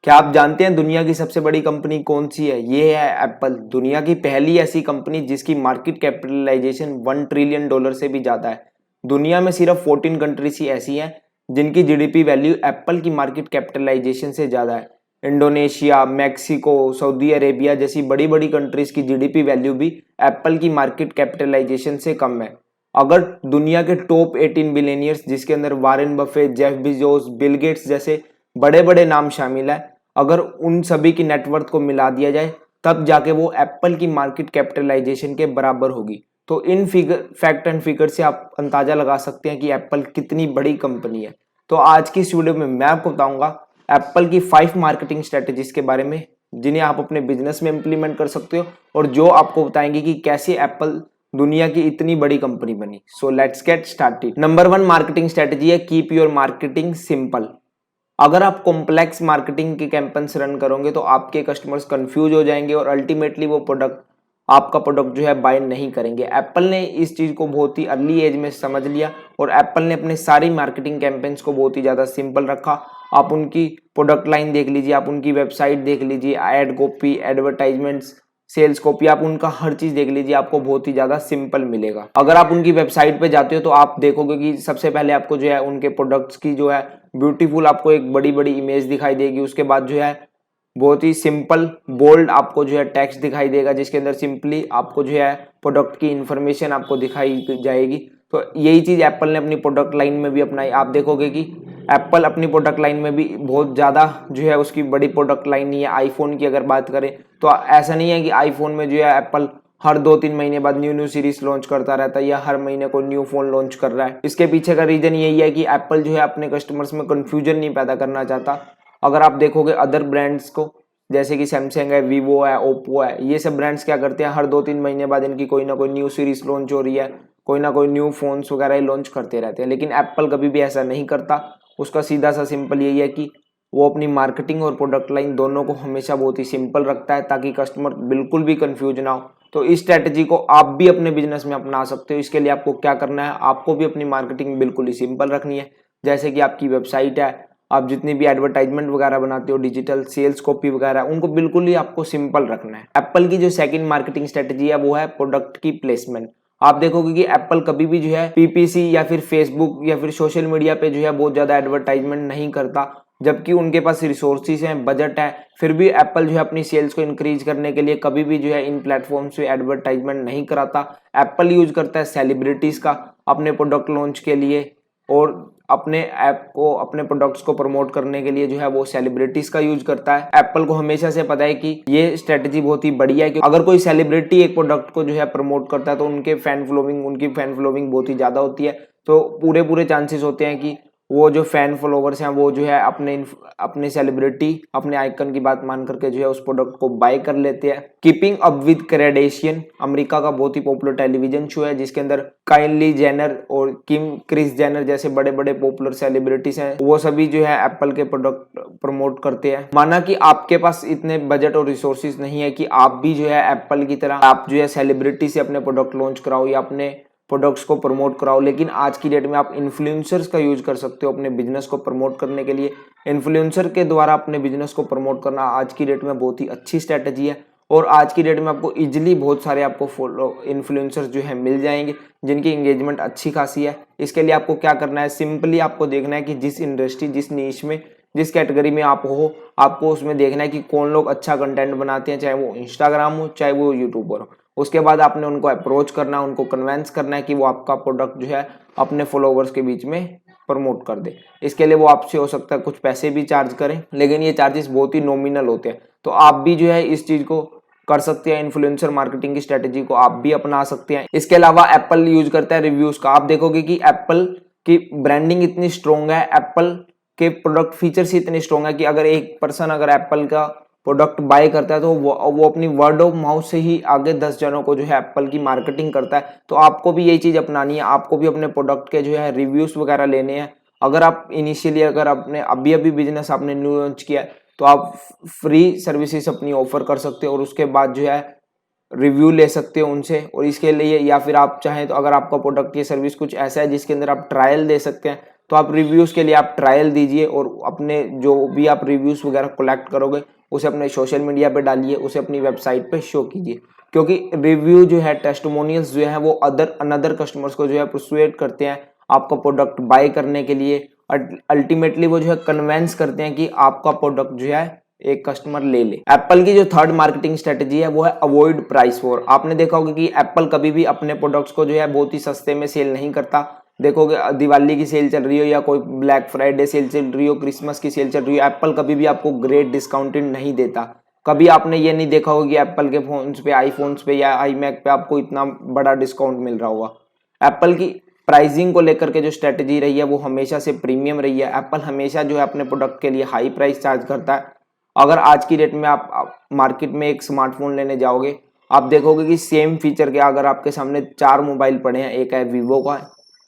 क्या आप जानते हैं दुनिया की सबसे बड़ी कंपनी कौन सी है? ये है एप्पल, दुनिया की पहली ऐसी कंपनी जिसकी मार्केट कैपिटलाइजेशन $1 ट्रिलियन से भी ज्यादा है। दुनिया में सिर्फ 14 कंट्रीज ही ऐसी हैं जिनकी जीडीपी वैल्यू एप्पल की मार्केट कैपिटलाइजेशन से ज्यादा है। इंडोनेशिया, मैक्सिको, सऊदी अरेबिया जैसी बड़ी बड़ी कंट्रीज की जीडीपी वैल्यू भी एप्पल की मार्केट कैपिटलाइजेशन से कम है। अगर दुनिया के टॉप 18 बिलियनियर्स जिसके अंदर Warren Buffett, Jeff Bezos, Bill Gates जैसे बड़े बड़े नाम शामिल है, अगर उन सभी की नेटवर्थ को मिला दिया जाए तब जाके वो एप्पल की मार्केट कैपिटलाइजेशन के बराबर होगी। तो इन फैक्ट एंड फिगर से आप अंदाजा लगा सकते हैं कि एप्पल कितनी बड़ी कंपनी है। तो आज की इस वीडियो में मैं आपको बताऊंगा एप्पल की 5 मार्केटिंग स्ट्रेटेजीज के बारे में जिन्हें आप अपने बिजनेस में इंप्लीमेंट कर सकते हो और जो आपको बताएंगे कि कैसे एप्पल दुनिया की इतनी बड़ी कंपनी बनी। So let's get started. Number 1 marketing strategy है कीप योर मार्केटिंग सिंपल। अगर आप कॉम्प्लेक्स मार्केटिंग के कैंपेन्स रन करोगे तो आपके कस्टमर्स कंफ्यूज हो जाएंगे और अल्टीमेटली वो आपका प्रोडक्ट जो है बाय नहीं करेंगे। एप्पल ने इस चीज को बहुत ही अर्ली एज में समझ लिया और एप्पल ने अपने सारी मार्केटिंग कैंपेन्स को बहुत ही ज्यादा सिंपल रखा। आप उनकी प्रोडक्ट लाइन देख लीजिए, आप उनकी वेबसाइट देख लीजिए, ad copy, advertisements, sales copy, आप उनका हर चीज देख लीजिए, आपको बहुत ही ज्यादा सिंपल मिलेगा। अगर आप उनकी वेबसाइट पे जाते हो तो आप देखोगे कि सबसे पहले आपको जो है उनके प्रोडक्ट्स की जो है ब्यूटीफुल आपको एक बड़ी बड़ी इमेज दिखाई देगी। उसके बाद जो है बहुत ही सिंपल बोल्ड आपको जो है टेक्स्ट दिखाई देगा जिसके अंदर सिंपली आपको जो है प्रोडक्ट की इंफॉर्मेशन आपको दिखाई जाएगी। तो यही चीज एप्पल ने अपनी प्रोडक्ट लाइन में भी अपनाई। आप देखोगे कि एप्पल अपनी प्रोडक्ट लाइन में भी बहुत ज्यादा जो है उसकी बड़ी प्रोडक्ट लाइन नहीं है। आईफोन की अगर बात करें तो ऐसा नहीं है कि आईफोन में जो है एप्पल हर 2-3 महीने बाद न्यू सीरीज लॉन्च करता रहता है या हर महीने को न्यू फोन लॉन्च कर रहा है। इसके पीछे का रीजन यही है कि एप्पल जो है अपने कस्टमर्स में कंफ्यूजन नहीं पैदा करना चाहता। अगर आप देखोगे अदर ब्रांड्स को जैसे कि सैमसंग है, वीवो है, ओप्पो है, ये सब ब्रांड्स क्या करते हैं हर 2-3 महीने बाद इनकी कोई ना कोई न्यू सीरीज लॉन्च हो रही है, कोई ना कोई न्यू फोन्स वगैरह लॉन्च करते रहते हैं। लेकिन एप्पल कभी भी ऐसा नहीं करता। उसका सीधा सा सिंपल यही है कि वो अपनी मार्केटिंग और प्रोडक्ट लाइन दोनों को हमेशा बहुत ही सिंपल रखता है ताकि कस्टमर बिल्कुल भी कंफ्यूज ना हो। तो इस स्ट्रेटजी को आप भी अपने बिजनेस में अपना सकते हो। इसके लिए आपको क्या करना है, आपको भी अपनी मार्केटिंग बिल्कुल ही सिंपल रखनी है। जैसे कि आपकी वेबसाइट है, आप जितनी भी एडवर्टाइजमेंट वगैरह बनाते हो, डिजिटल सेल्स कॉपी वगैरह, उनको बिल्कुल ही आपको सिंपल रखना है। एप्पल की जो सेकंड मार्केटिंग स्ट्रेटजी है वो है प्रोडक्ट की प्लेसमेंट। आप देखोगे कि एप्पल कभी भी जो है पीपीसी या फिर फेसबुक या फिर सोशल मीडिया पे जो है बहुत ज्यादा एडवर्टाइजमेंट नहीं करता, जबकि उनके पास रिसोर्सेज हैं, बजट है। फिर भी एप्पल जो है अपनी सेल्स को इंक्रीज करने के लिए कभी भी जो है इन प्लेटफॉर्म्स पे एडवर्टाइजमेंट नहीं कराता। एप्पल यूज करता है सेलिब्रिटीज का अपने प्रोडक्ट लॉन्च के लिए और अपने ऐप को, अपने प्रोडक्ट्स को प्रमोट करने के लिए जो है वो सेलिब्रिटीज का यूज करता है। एप्पल को हमेशा से पता है कि ये स्ट्रेटजी बहुत ही बढ़िया है कि अगर कोई सेलिब्रिटी एक प्रोडक्ट को जो है प्रमोट करता है तो उनकी फैन फॉलोइंग बहुत ही ज्यादा होती है। तो पूरे चांसेस होते हैं कि वो जो फैन फॉलोवर्स हैं वो जो है अपने सेलिब्रिटी, अपने आइकन की बात मान करके जो है उस प्रोडक्ट को बाय कर लेते हैं। कीपिंग अप विद कैरेडेशियन अमेरिका का बहुत ही पॉपुलर टेलीविजन शो है जिसके अंदर काइली जेनर और क्रिस जेनर जैसे बड़े बड़े पॉपुलर सेलिब्रिटीज हैं, वो सभी जो है एप्पल के प्रोडक्ट प्रमोट करते हैं। माना कि आपके पास इतने बजट और रिसोर्सेज नहीं है कि आप भी जो है एप्पल की तरह आप जो है सेलिब्रिटी से अपने प्रोडक्ट लॉन्च कराओ या अपने प्रोडक्ट्स को प्रमोट कराओ, लेकिन आज की डेट में आप इन्फ्लुएंसर्स का यूज कर सकते हो अपने बिजनेस को प्रमोट करने के लिए। इन्फ्लुएंसर के द्वारा अपने बिजनेस को प्रमोट करना आज की डेट में बहुत ही अच्छी स्ट्रेटजी है और आज की डेट में आपको इजिली बहुत सारे आपको फॉलो इन्फ्लुएंसर्स जो है मिल जाएंगे जिनकी एंगेजमेंट अच्छी खासी है। इसके लिए आपको क्या करना है, सिंपली आपको देखना है कि जिस इंडस्ट्री, जिस नीश में, जिस कैटेगरी में आप हो, आपको उसमें देखना है कि कौन लोग अच्छा कंटेंट बनाते हैं, चाहे वो इंस्टाग्राम हो चाहे वो यूट्यूबर हो। उसके बाद आपने उनको अप्रोच करना है, उनको कन्वेंस करना है कि वो आपका प्रोडक्ट जो है अपने फॉलोवर्स के बीच में प्रमोट कर दे। इसके लिए वो आपसे हो सकता है कुछ पैसे भी चार्ज करें, लेकिन ये चार्जेस बहुत ही नॉमिनल होते हैं। तो आप भी जो है इस चीज को कर सकते हैं, इन्फ्लुएंसर मार्केटिंग की स्ट्रेटजी को आप भी अपना सकते हैं। इसके अलावा एप्पल यूज करता है रिव्यूज का। आप देखोगे कि एप्पल की ब्रांडिंग इतनी स्ट्रॉन्ग है, एप्पल के प्रोडक्ट फीचर्स इतने स्ट्रॉन्ग है कि अगर एक पर्सन अगर एप्पल का प्रोडक्ट बाय करता है तो वो अपनी वर्ड ऑफ माउथ से ही आगे 10 जनों को जो है एप्पल की मार्केटिंग करता है। तो आपको भी यही चीज अपनानी है, आपको भी अपने प्रोडक्ट के जो है रिव्यूज वगैरह लेने हैं। अगर आप इनिशियली अगर आपने अभी बिजनेस आपने न्यू लॉन्च किया है तो आप फ्री सर्विसेज अपनी ऑफर कर सकते हो और उसके बाद जो है रिव्यू ले सकते हो उनसे। और इसके लिए या फिर आप चाहें तो अगर आपका प्रोडक्ट या सर्विस कुछ ऐसा है जिसके अंदर आप ट्रायल दे सकते हैं तो आप रिव्यूज़ के लिए आप ट्रायल दीजिए और अपने जो भी आप रिव्यूज़ वगैरह कलेक्ट करोगे उसे अपने सोशल मीडिया पे डालिए, उसे अपनी वेबसाइट पे शो कीजिए, क्योंकि रिव्यू जो है, टेस्टिमोनियल्स जो है वो अनदर कस्टमर्स को जो है परसुएट करते हैं आपका प्रोडक्ट बाय करने के लिए। अल्टीमेटली वो जो है कन्वेंस करते हैं कि आपका प्रोडक्ट जो है एक कस्टमर ले ले। एप्पल की जो थर्ड मार्केटिंग स्ट्रेटेजी है वो है अवॉइड प्राइस वॉर। आपने देखा होगा कि एप्पल कभी भी अपने प्रोडक्ट्स को जो है बहुत ही सस्ते में सेल नहीं करता। देखोगे दिवाली की सेल चल रही हो या कोई ब्लैक फ्राइडे सेल चल रही हो, क्रिसमस की सेल चल रही हो, एप्पल कभी भी आपको ग्रेट डिस्काउंटेड नहीं देता। कभी आपने ये नहीं देखा होगा कि एप्पल के फोन्स पे, आईफोन्स पे या आईमैक पे आपको इतना बड़ा डिस्काउंट मिल रहा होगा। एप्पल की प्राइसिंग को लेकर के जो स्ट्रेटजी रही है वो हमेशा से प्रीमियम रही है। एप्पल हमेशा जो है अपने प्रोडक्ट के लिए हाई प्राइस चार्ज करता है। अगर आज की डेट में आप मार्केट में एक स्मार्टफोन लेने जाओगे, आप देखोगे कि सेम फीचर के अगर आपके सामने 4 मोबाइल पड़े हैं, एक है वीवो का,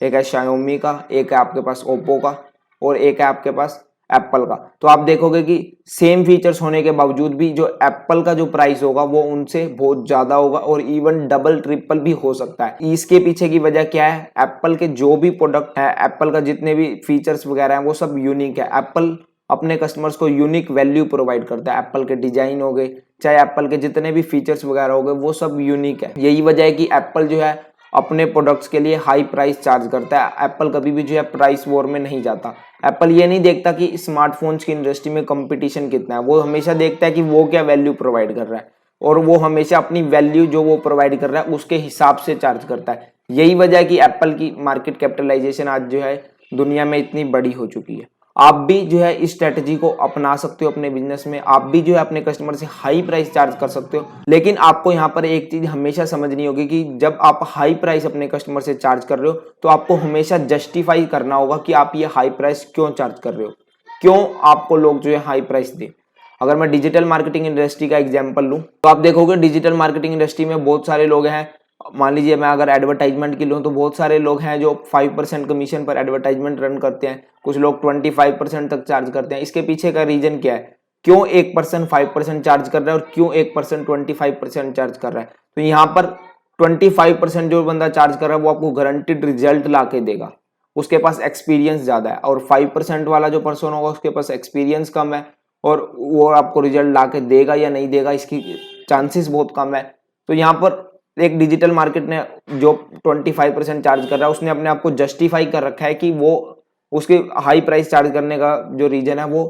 एक है शाओमी का, एक है आपके पास ओप्पो का और एक है आपके पास एप्पल का, तो आप देखोगे कि सेम फीचर्स होने के बावजूद भी जो एप्पल का जो प्राइस होगा वो उनसे बहुत ज्यादा होगा और इवन डबल ट्रिपल भी हो सकता है। इसके पीछे की वजह क्या है? एप्पल के जो भी प्रोडक्ट है, एप्पल का जितने भी फीचर्स वगैरह हैं वो सब यूनिक है। एप्पल अपने कस्टमर्स को यूनिक वैल्यू प्रोवाइड करता है। एप्पल के डिजाइन हो गए, चाहे एप्पल के जितने भी फीचर्स वगैरह हो गए, वो सब यूनिक है। यही वजह है कि एप्पल जो है अपने प्रोडक्ट्स के लिए हाई प्राइस चार्ज करता है। एप्पल कभी भी जो है प्राइस वॉर में नहीं जाता। एप्पल ये नहीं देखता कि स्मार्टफोन्स की इंडस्ट्री में कंपटीशन कितना है, वो हमेशा देखता है कि वो क्या वैल्यू प्रोवाइड कर रहा है और वो हमेशा अपनी वैल्यू जो वो प्रोवाइड कर रहा है उसके हिसाब से चार्ज करता है। यही वजह है कि एप्पल की मार्केट कैपिटलाइजेशन आज जो है दुनिया में इतनी बड़ी हो चुकी है। आप भी जो है इस स्ट्रेटजी को अपना सकते हो अपने बिजनेस में। आप भी जो है अपने कस्टमर से हाई प्राइस चार्ज कर सकते हो, लेकिन आपको यहाँ पर एक चीज हमेशा समझनी होगी कि जब आप हाई प्राइस अपने कस्टमर से चार्ज कर रहे हो तो आपको हमेशा जस्टिफाई करना होगा कि आप ये हाई प्राइस क्यों चार्ज कर रहे हो, क्यों आपको लोग जो है हाई प्राइस दे। अगर मैं डिजिटल मार्केटिंग इंडस्ट्री का एग्जाम्पल लूँ तो आप देखोगे डिजिटल मार्केटिंग इंडस्ट्री में बहुत सारे लोग हैं। मान लीजिए मैं अगर एडवर्टाइजमेंट की लूँ तो बहुत सारे लोग हैं जो 5% कमीशन पर एडवर्टाइजमेंट रन करते हैं, कुछ लोग 25% तक चार्ज करते हैं। इसके पीछे का रीजन क्या है? क्यों एक पर्सन 5% चार्ज कर रहा है और क्यों एक पर्सन 25% चार्ज कर रहा है? तो यहाँ पर 25% जो बंदा चार्ज कर रहा है वो आपको गारंटीड रिजल्ट ला के देगा, उसके पास एक्सपीरियंस ज्यादा है, और 5% वाला जो पर्सन होगा उसके पास एक्सपीरियंस कम है और वो आपको रिजल्ट ला के देगा या नहीं देगा इसकी चांसेस बहुत कम है। तो यहाँ पर एक डिजिटल मार्केट ने जो 25% चार्ज कर रहा है उसने अपने आप को जस्टिफाई कर रखा है कि वो उसके हाई प्राइस चार्ज करने का जो रीजन है वो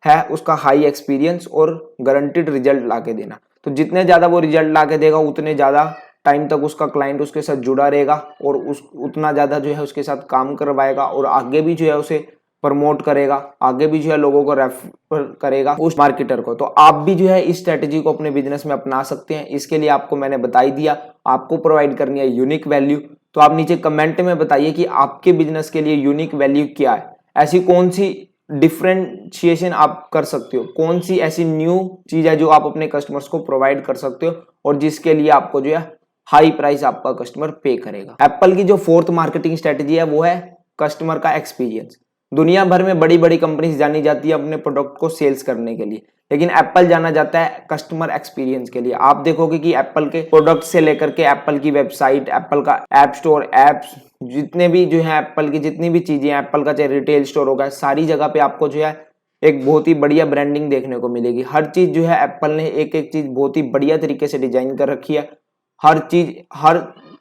है उसका हाई एक्सपीरियंस और गारंटीड रिजल्ट ला के देना। तो जितने ज्यादा वो रिजल्ट ला के देगा उतने ज्यादा टाइम तक उसका क्लाइंट उसके साथ जुड़ा रहेगा और उतना ज्यादा जो है उसके साथ काम करवाएगा और आगे भी जो है उसे प्रमोट करेगा, आगे भी जो है लोगों को रेफर करेगा उस मार्केटर को। तो आप भी जो है इस स्ट्रेटेजी को अपने बिजनेस में अपना सकते हैं। इसके लिए आपको मैंने बता ही दिया, आपको प्रोवाइड करनी है यूनिक वैल्यू। तो आप नीचे कमेंट में बताइए कि आपके बिजनेस के लिए यूनिक वैल्यू क्या है, ऐसी कौन सी डिफरेंशिएशन आप कर सकते हो, कौन सी ऐसी न्यू चीज है जो आप अपने कस्टमर्स को प्रोवाइड कर सकते हो और जिसके लिए आपको जो है हाई प्राइस आपका कस्टमर पे करेगा। एप्पल की जो फोर्थ मार्केटिंग स्ट्रेटेजी है वो है कस्टमर का एक्सपीरियंस। दुनिया भर में बड़ी बड़ी कंपनीज जानी जाती है अपने प्रोडक्ट को सेल्स करने के लिए, लेकिन एप्पल जाना जाता है कस्टमर एक्सपीरियंस के लिए। आप देखोगे कि एप्पल के प्रोडक्ट से लेकर के एप्पल की वेबसाइट, एप्पल का ऐप स्टोर, एप्स, जितने भी जो है एप्पल की जितनी भी चीजें हैं, एप्पल का चाहे रिटेल स्टोर होगा, सारी जगह पे आपको जो है एक बहुत ही बढ़िया ब्रांडिंग देखने को मिलेगी। हर चीज जो है एप्पल ने एक एक चीज बहुत ही बढ़िया तरीके से डिजाइन कर रखी है। हर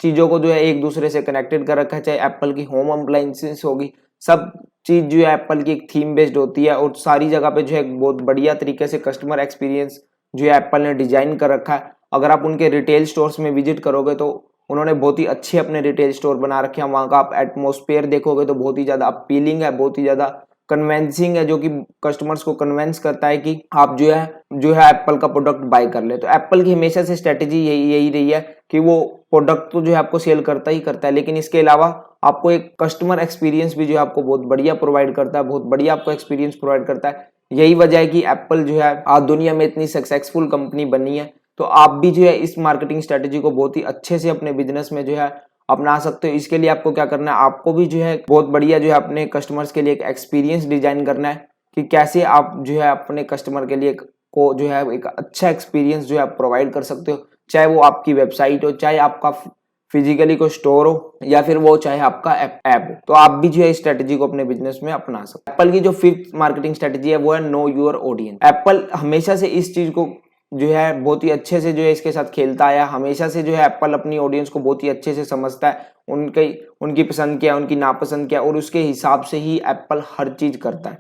चीजों को जो है एक दूसरे से कनेक्टेड कर रखा है, चाहे एप्पल की होम अप्लायंसेस होगी, सब चीज जो है एप्पल की एक थीम बेस्ड होती है और सारी जगह पे जो है बहुत बढ़िया तरीके से कस्टमर एक्सपीरियंस जो है एप्पल ने डिजाइन कर रखा है। अगर आप उनके रिटेल स्टोर्स में विजिट करोगे तो उन्होंने बहुत ही अच्छे अपने रिटेल स्टोर बना रखे हैं। वहां का आप एटमोस्फेयर देखोगे तो बहुत ही ज्यादा अपीलिंग है, बहुत ही ज्यादा कन्वेंसिंग है, जो कि कस्टमर्स को कन्वेंस करता है कि आप जो है एप्पल का प्रोडक्ट बाय कर ले। तो एप्पल की हमेशा से स्ट्रेटेजी यही रही है कि वो प्रोडक्ट तो जो है आपको सेल करता ही करता है, लेकिन इसके अलावा आपको एक कस्टमर एक्सपीरियंस भी जो है आपको बहुत बढ़िया प्रोवाइड करता है, बहुत बढ़िया आपको एक्सपीरियंस प्रोवाइड करता है। यही वजह है कि एप्पल जो है आज दुनिया में इतनी सक्सेसफुल कंपनी बनी है। तो आप भी जो है इस मार्केटिंग स्ट्रेटेजी को बहुत ही अच्छे से अपने बिजनेस में जो है अपना सकते हो। इसके लिए आपको क्या करना है, आपको भी जो है बहुत बढ़िया जो है अपने कस्टमर्स के लिए एक एक्सपीरियंस डिजाइन करना है कि कैसे आप जो है अपने कस्टमर के लिए को जो है एक अच्छा एक्सपीरियंस जो है आप प्रोवाइड कर सकते हो, चाहे वो आपकी वेबसाइट हो, चाहे आपका फिजिकली कोई स्टोर हो या फिर वो चाहे आपका ऐप हो, तो आप भी जो है इस स्ट्रेटेजी को अपने बिजनेस में अपना सकते हैं। एप्पल की जो फिफ्थ मार्केटिंग स्ट्रेटेजी है वो है नो योर ऑडियंस। एप्पल हमेशा से इस चीज को जो है बहुत ही अच्छे से जो है इसके साथ खेलता आया। हमेशा से जो है एप्पल अपनी ऑडियंस को बहुत ही अच्छे से समझता है, उनकी पसंद क्या है, उनकी नापसंद क्या है, और उसके हिसाब से ही एप्पल हर चीज करता है।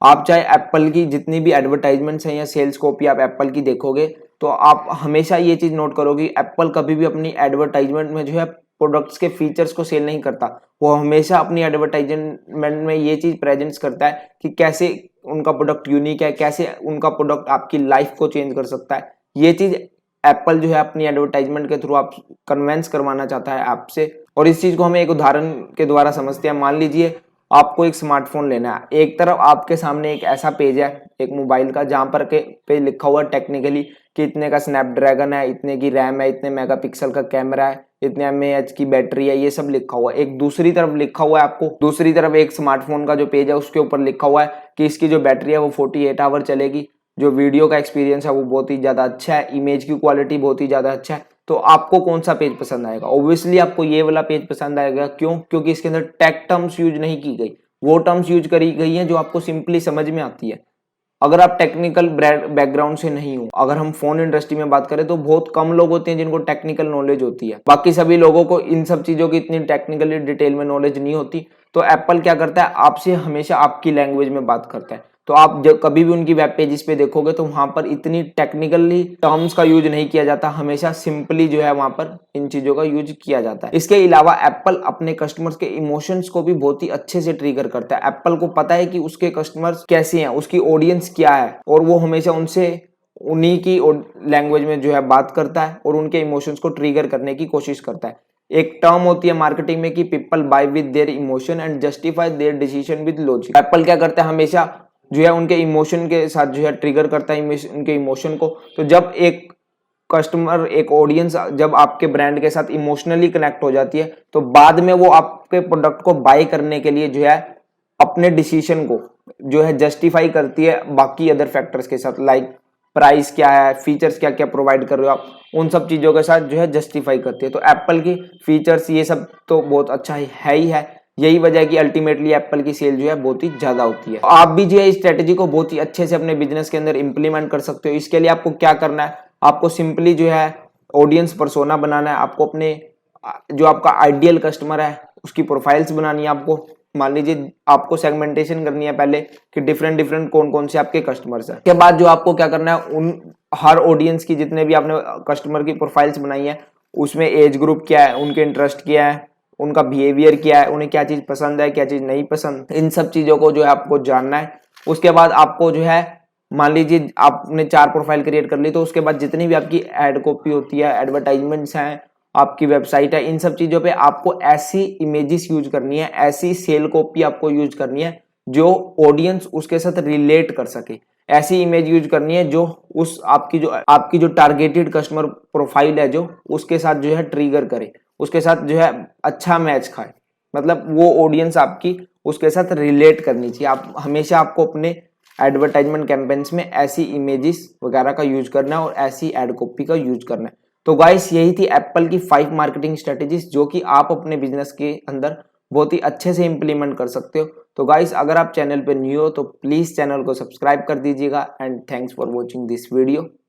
आप चाहे एप्पल की जितनी भी एडवर्टाइजमेंट्स हैं या सेल्स कॉपी आप एप्पल की देखोगे तो आप हमेशा ये चीज नोट करोगे, एप्पल कभी भी अपनी एडवर्टाइजमेंट में जो है प्रोडक्ट्स के फीचर्स को सेल नहीं करता। वो हमेशा अपनी एडवर्टाइजमेंट में ये चीज प्रेजेंट्स करता है कि कैसे उनका प्रोडक्ट यूनिक है, कैसे उनका प्रोडक्ट आपकी लाइफ को चेंज कर सकता है। ये चीज एप्पल जो है अपनी एडवर्टाइजमेंट के थ्रू आप कन्वेंस करवाना चाहता है आपसे। और इस चीज को हम एक उदाहरण के द्वारा समझते हैं। मान लीजिए आपको एक स्मार्टफोन लेना है, एक तरफ आपके सामने एक ऐसा पेज है एक मोबाइल का जहां पर के पे लिखा हुआ टेक्निकली कि इतने का स्नैपड्रैगन है, इतने की रैम है, इतने मेगापिक्सल का कैमरा है, इतने mAh की बैटरी है, ये सब लिखा हुआ है। एक दूसरी तरफ लिखा हुआ है, आपको दूसरी तरफ एक स्मार्टफोन का जो पेज है उसके ऊपर लिखा हुआ है कि इसकी जो बैटरी है वो 48 आवर चलेगी, जो वीडियो का एक्सपीरियंस है वो बहुत ही ज्यादा अच्छा है, इमेज की क्वालिटी बहुत ही ज्यादा अच्छा है। तो आपको कौन सा पेज पसंद आएगा? ऑब्वियसली आपको ये वाला पेज पसंद आएगा। क्यों? क्योंकि इसके अंदर टेक टर्म्स यूज नहीं की गई, वो टर्म्स यूज करी गई हैं जो आपको सिंपली समझ में आती है। अगर आप टेक्निकल बैकग्राउंड से नहीं हो, अगर हम फोन इंडस्ट्री में बात करें तो बहुत कम लोग होते हैं जिनको टेक्निकल नॉलेज होती है, बाकी सभी लोगों को इन सब चीजों की इतनी टेक्निकली डिटेल में नॉलेज नहीं होती। तो एप्पल क्या करता है, आपसे हमेशा आपकी लैंग्वेज में बात करता है। तो आप जब कभी भी उनकी वेब पेजेस पे देखोगे तो वहां पर इतनी टेक्निकली टर्म्स का यूज नहीं किया जाता, हमेशा सिंपली जो है वहां पर इन चीजों का यूज किया जाता है। इसके अलावा एप्पल अपने कस्टमर्स के इमोशंस को भी बहुत ही अच्छे से ट्रिगर करता है। एप्पल को पता है कि उसके कस्टमर्स कैसे हैं, उसकी ऑडियंस क्या है, और वो हमेशा उनसे उन्हीं की लैंग्वेज में जो है बात करता है और उनके इमोशंस को ट्रिगर करने की कोशिश करता है। एक टर्म होती है मार्केटिंग में कि people buy with their emotion and justify their decision with logic. Apple क्या करता है, हमेशा जो है उनके इमोशन के साथ जो है ट्रिगर करता है उनके इमोशन को। तो जब एक कस्टमर, एक ऑडियंस जब आपके ब्रांड के साथ इमोशनली कनेक्ट हो जाती है तो बाद में वो आपके प्रोडक्ट को बाय करने के लिए जो है अपने डिसीजन को जो है जस्टिफाई करती है बाकी अदर फैक्टर्स के साथ, लाइक प्राइस क्या है, फीचर्स क्या क्या प्रोवाइड कर रहे हो आप, उन सब चीजों के साथ जो है जस्टिफाई करती है। तो एप्पल की फीचर्स ये सब तो बहुत अच्छा है ही है, यही वजह है कि अल्टीमेटली एप्पल की सेल जो है बहुत ही ज्यादा होती है। आप भी जो है इस स्ट्रेटेजी को बहुत ही अच्छे से अपने बिजनेस के अंदर इंप्लीमेंट कर सकते हो। इसके लिए आपको क्या करना है, आपको सिंपली जो है ऑडियंस पर्सोना बनाना है। आपको अपने जो आपका आइडियल कस्टमर है उसकी प्रोफाइल्स बनानी है। आपको मान लीजिए आपको सेगमेंटेशन करनी है पहले कि डिफरेंट कौन कौन से आपके कस्टमर्स हैं। उसके बाद जो आपको क्या करना है, उन हर ऑडियंस की जितने भी आपने कस्टमर की प्रोफाइल्स बनाई है उसमें एज ग्रुप क्या है, उनके इंटरेस्ट क्या है, उनका बिहेवियर क्या है, उन्हें क्या चीज पसंद है, क्या चीज नहीं पसंद, इन सब चीजों को जो है आपको जानना है। उसके बाद आपको जो है मान लीजिए आपने 4 प्रोफाइल क्रिएट कर ली, तो उसके बाद जितनी भी आपकी एड कॉपी होती है, एडवर्टाइजमेंट्स हैं, आपकी वेबसाइट है, इन सब चीजों पे आपको ऐसी इमेजेस यूज करनी है, ऐसी सेल कॉपी आपको यूज करनी है जो ऑडियंस उसके साथ रिलेट कर सके। ऐसी इमेज यूज करनी है जो उस आपकी जो टारगेटेड कस्टमर प्रोफाइल है जो उसके साथ जो है ट्रिगर करे, उसके साथ जो है अच्छा मैच खाए, मतलब वो ऑडियंस आपकी उसके साथ रिलेट करनी चाहिए। आप हमेशा आपको अपने एडवर्टाइजमेंट कैंपेन्स में ऐसी इमेजेस वगैरह का यूज करना है और ऐसी एड कॉपी का यूज करना है। तो गाइस यही थी एप्पल की 5 मार्केटिंग स्ट्रेटेजीज जो कि आप अपने बिजनेस के अंदर बहुत ही अच्छे से इंप्लीमेंट कर सकते हो। तो गाइस अगर आप चैनल पे न्यू हो तो प्लीज चैनल को सब्सक्राइब कर दीजिएगा and thanks for watching this video.